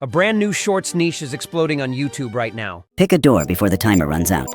A brand new shorts niche is exploding on YouTube right now. Pick a door before the timer runs out.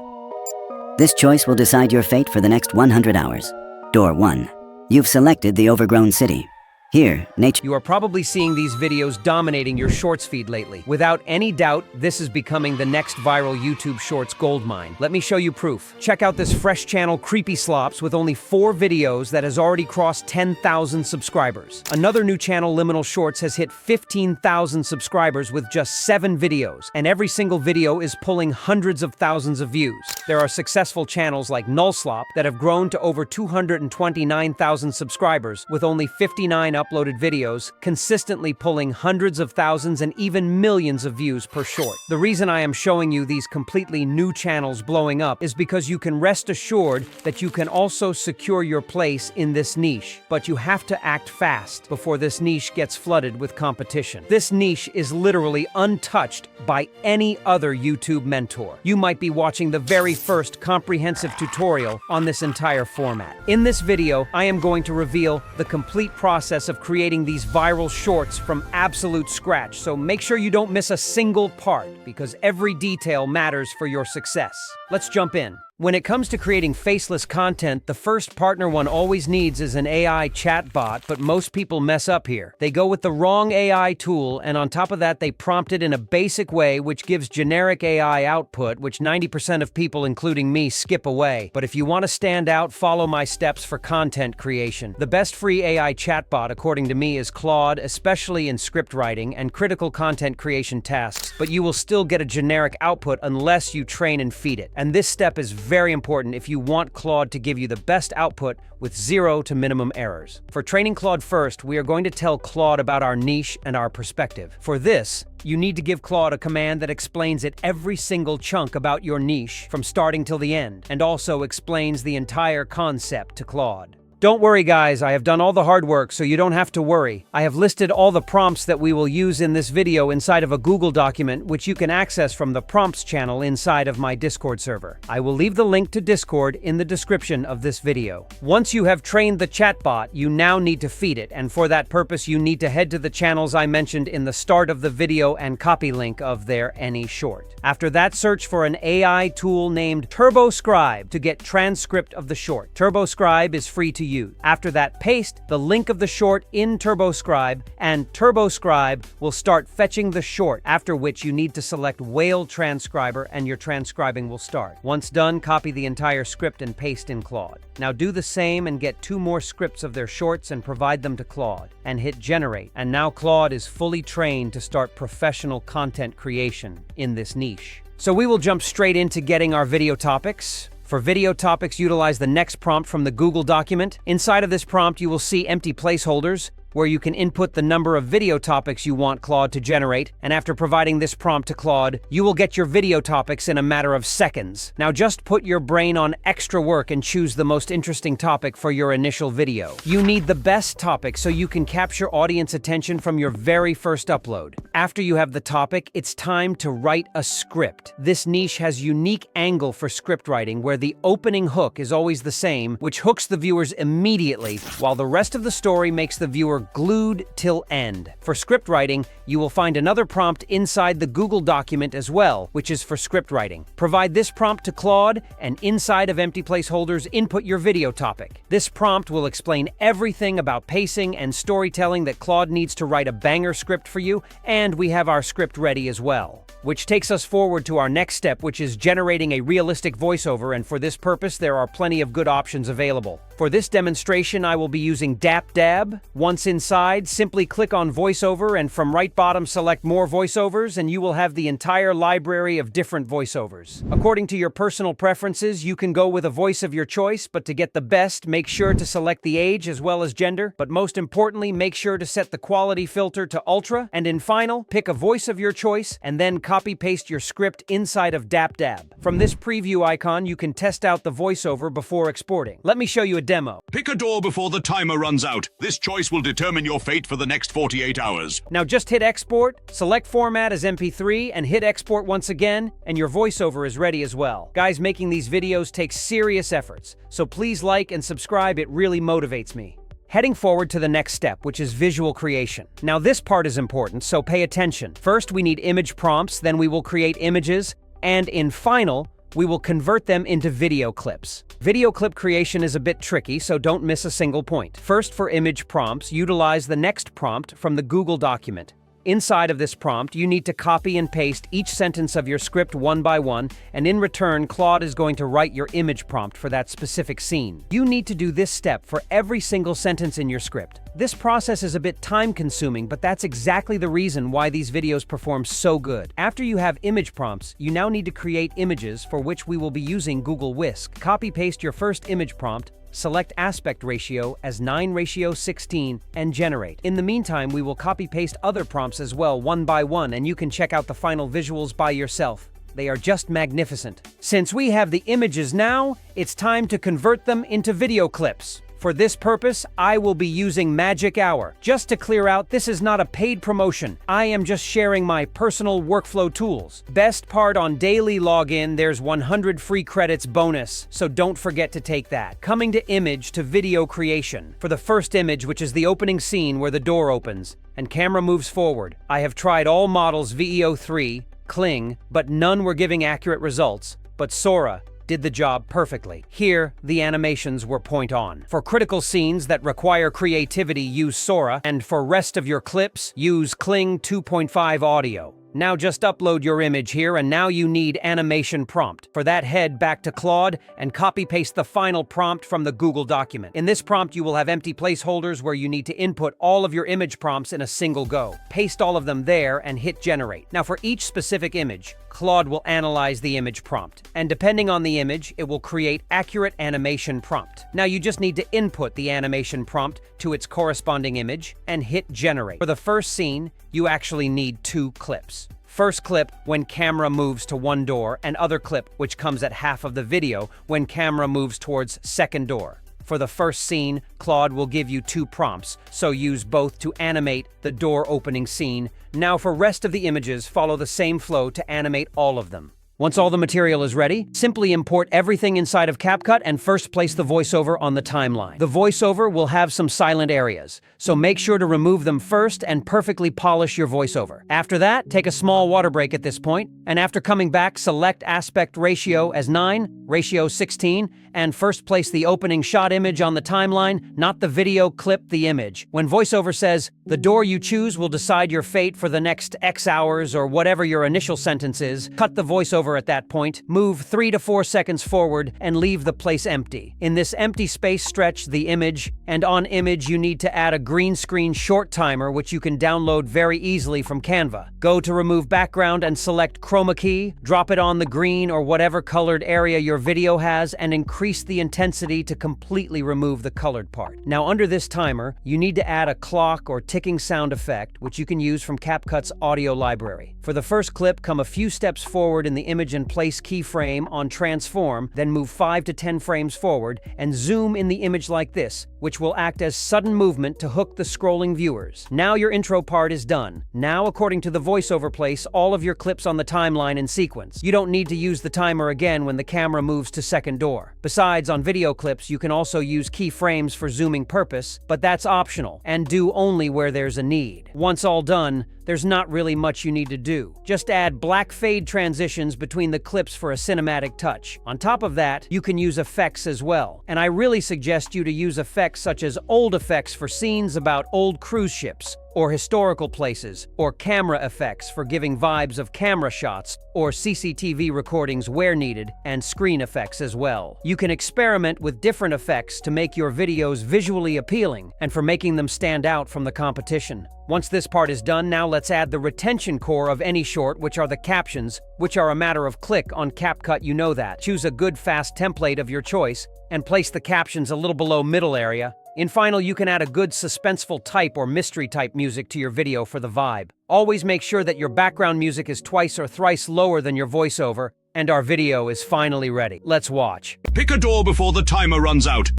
This choice will decide your fate for the next 100 hours. Door 1. You've selected the overgrown city. Here, nature... You are probably seeing these videos dominating your shorts feed lately. Without any doubt, this is becoming the next viral YouTube shorts goldmine. Let me show you proof. Check out this fresh channel Creepy Slops with only 4 videos that has already crossed 10,000 subscribers. Another new channel, Liminal Shorts, has hit 15,000 subscribers with just 7 videos, and every single video is pulling hundreds of thousands of views. There are successful channels like Nullslop that have grown to over 229,000 subscribers with only 59 uploaded videos, consistently pulling hundreds of thousands and even millions of views per short. The reason I am showing you these completely new channels blowing up is because you can rest assured that you can also secure your place in this niche, but you have to act fast before this niche gets flooded with competition. This niche is literally untouched by any other YouTube mentor. You might be watching the very first comprehensive tutorial on this entire format. In this video, I am going to reveal the complete process of creating these viral shorts from absolute scratch, so make sure you don't miss a single part, because every detail matters for your success. Let's jump in. When it comes to creating faceless content, the first partner one always needs is an AI chatbot, but most people mess up here. They go with the wrong AI tool, and on top of that, they prompt it in a basic way, which gives generic AI output, which 90% of people, including me, skip away. But if you want to stand out, follow my steps for content creation. The best free AI chatbot, according to me, is Claude, especially in script writing and critical content creation tasks, but you will still get a generic output unless you train and feed it. And this step is very important if you want Claude to give you the best output with 0 to minimum errors. For training Claude first, we are going to tell Claude about our niche and our perspective. For this, you need to give Claude a command that explains it every single chunk about your niche from starting till the end, and also explains the entire concept to Claude. Don't worry guys, I have done all the hard work, so you don't have to worry. I have listed all the prompts that we will use in this video inside of a Google document, which you can access from the prompts channel inside of my Discord server. I will leave the link to Discord in the description of this video. Once you have trained the chatbot, you now need to feed it, and for that purpose you need to head to the channels I mentioned in the start of the video and copy link of their any short. After that, search for an AI tool named TurboScribe to get transcript of the short. TurboScribe is free to use. After that, paste the link of the short in TurboScribe, and TurboScribe will start fetching the short, after which you need to select Whale Transcriber and your transcribing will start. Once done, copy the entire script and paste in Claude. Now do the same and get 2 more scripts of their shorts and provide them to Claude, and hit generate. And now Claude is fully trained to start professional content creation in this niche. So we will jump straight into getting our video topics. For video topics, utilize the next prompt from the Google document. Inside of this prompt, you will see empty placeholders, where you can input the number of video topics you want Claude to generate, and after providing this prompt to Claude, you will get your video topics in a matter of seconds. Now just put your brain on extra work and choose the most interesting topic for your initial video. You need the best topic so you can capture audience attention from your very first upload. After you have the topic, it's time to write a script. This niche has unique angle for script writing, where the opening hook is always the same, which hooks the viewers immediately, while the rest of the story makes the viewer glued till end. For script writing, you will find another prompt inside the Google document as well, which is for script writing. Provide this prompt to Claude, and inside of empty placeholders, input your video topic. This prompt will explain everything about pacing and storytelling that Claude needs to write a banger script for you, and we have our script ready as well. Which takes us forward to our next step, which is generating a realistic voiceover, and for this purpose, there are plenty of good options available. For this demonstration, I will be using DapDab. Once inside, simply click on voiceover, and from right bottom, select more voiceovers, and you will have the entire library of different voiceovers. According to your personal preferences, you can go with a voice of your choice, but to get the best, make sure to select the age as well as gender, but most importantly, make sure to set the quality filter to ultra, and in final, pick a voice of your choice, and then copy-paste your script inside of DapDab. From this preview icon, you can test out the voiceover before exporting. Let me show you a demo. Pick a door before the timer runs out. This choice will determine your fate for the next 48 hours. Now just hit export, select format as MP3, and hit export once again, and your voiceover is ready as well. Guys, making these videos takes serious efforts, so please like and subscribe, it really motivates me. Heading forward to the next step, which is visual creation. Now this part is important, so pay attention. First, we need image prompts, then we will create images, and in final, we will convert them into video clips. Video clip creation is a bit tricky, so don't miss a single point. First, for image prompts, utilize the next prompt from the Google document. Inside of this prompt, you need to copy and paste each sentence of your script one by one, and in return, Claude is going to write your image prompt for that specific scene. You need to do this step for every single sentence in your script. This process is a bit time-consuming, but that's exactly the reason why these videos perform so good. After you have image prompts, you now need to create images for which we will be using Google Whisk. Copy-paste your first image prompt, select aspect ratio as 9:16, and generate. In the meantime, we will copy-paste other prompts as well, one by one, and you can check out the final visuals by yourself. They are just magnificent. Since we have the images now, it's time to convert them into video clips. For this purpose, I will be using Magic Hour. Just to clear out, this is not a paid promotion. I am just sharing my personal workflow tools. Best part, on daily login, there's 100 free credits bonus, so don't forget to take that. Coming to image to video creation. For the first image, which is the opening scene where the door opens and camera moves forward, I have tried all models VEO3, Kling, but none were giving accurate results. But Sora did the job perfectly. Here, the animations were point on. For critical scenes that require creativity, use Sora, and for rest of your clips, use Kling 2.5 audio. Now just upload your image here, and now you need animation prompt. For that, head back to Claude and copy-paste the final prompt from the Google document. In this prompt, you will have empty placeholders where you need to input all of your image prompts in a single go. Paste all of them there and hit generate. Now for each specific image, Claude will analyze the image prompt, and depending on the image, it will create accurate animation prompt. Now you just need to input the animation prompt to its corresponding image and hit generate. For the first scene, you actually need 2 clips. First clip, when camera moves to one door, and other clip, which comes at half of the video, when camera moves towards second door. For the first scene, Claude will give you 2 prompts, so use both to animate the door opening scene. Now for rest of the images, follow the same flow to animate all of them. Once all the material is ready, simply import everything inside of CapCut and first place the voiceover on the timeline. The voiceover will have some silent areas, so make sure to remove them first and perfectly polish your voiceover. After that, take a small water break at this point, and after coming back, select aspect ratio as 9:16, and first place the opening shot image on the timeline, not the video clip, the image. When voiceover says, "The door you choose will decide your fate for the next X hours," or whatever your initial sentence is, cut the voiceover at that point, move 3 to 4 seconds forward, and leave the place empty. In this empty space, stretch the image, and on image you need to add a green screen short timer, which you can download very easily from Canva. Go to remove background and select chroma key, drop it on the green or whatever colored area your video has, and increase the intensity to completely remove the colored part. Now under this timer, you need to add a clock or ticking sound effect, which you can use from CapCut's audio library. For the first clip, come a few steps forward in the image and place keyframe on transform, then move 5 to 10 frames forward and zoom in the image like this, which will act as sudden movement to hook the scrolling viewers. Now your intro part is done. Now, according to the voiceover, place all of your clips on the timeline in sequence. You don't need to use the timer again when the camera moves to second door. Besides, on video clips, you can also use keyframes for zooming purpose, but that's optional and do only where there's a need. Once all done, there's not really much you need to do. Just add black fade transitions between the clips for a cinematic touch. On top of that, you can use effects as well. And I really suggest you to use effects such as old effects for scenes about old cruise ships, or historical places, or camera effects for giving vibes of camera shots, or CCTV recordings where needed, and screen effects as well. You can experiment with different effects to make your videos visually appealing and for making them stand out from the competition. Once this part is done, now let's add the retention core of any short, which are the captions, which are a matter of click on CapCut, you know that. Choose a good fast template of your choice and place the captions a little below middle area. In final, you can add a good suspenseful type or mystery type music to your video for the vibe. Always make sure that your background music is twice or thrice lower than your voiceover, and our video is finally ready. Let's watch. Pick a door before the timer runs out.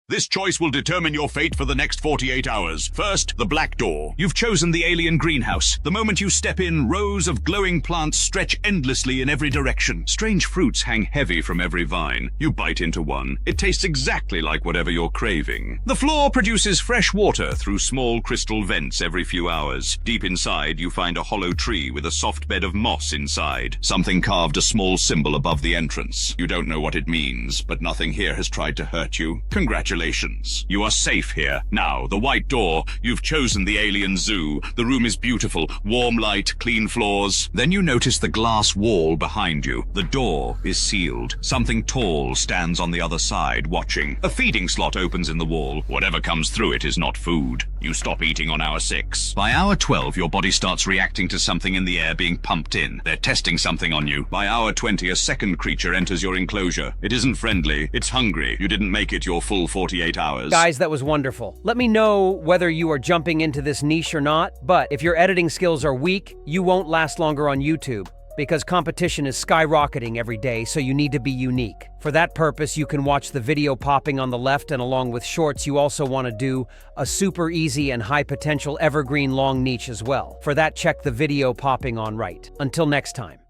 This choice will determine your fate for the next 48 hours. First, the black door. You've chosen the alien greenhouse. The moment you step in, rows of glowing plants stretch endlessly in every direction. Strange fruits hang heavy from every vine. You bite into one. It tastes exactly like whatever you're craving. The floor produces fresh water through small crystal vents every few hours. Deep inside, you find a hollow tree with a soft bed of moss inside. Something carved a small symbol above the entrance. You don't know what it means, but nothing here has tried to hurt you. Congratulations. You are safe here. Now, the white door. You've chosen the alien zoo. The room is beautiful. Warm light, clean floors. Then you notice the glass wall behind you. The door is sealed. Something tall stands on the other side, watching. A feeding slot opens in the wall. Whatever comes through it is not food. You stop eating on hour 6. By hour 12, your body starts reacting to something in the air being pumped in. They're testing something on you. By hour 20, a second creature enters your enclosure. It isn't friendly. It's hungry. You didn't make it your full 48 hours. Guys, that was wonderful. Let me know whether you are jumping into this niche or not, but if your editing skills are weak, you won't last longer on YouTube, because competition is skyrocketing every day, so you need to be unique. For that purpose, you can watch the video popping on the left, and along with shorts, you also want to do a super easy and high potential evergreen long niche as well. For that, check the video popping on right. Until next time.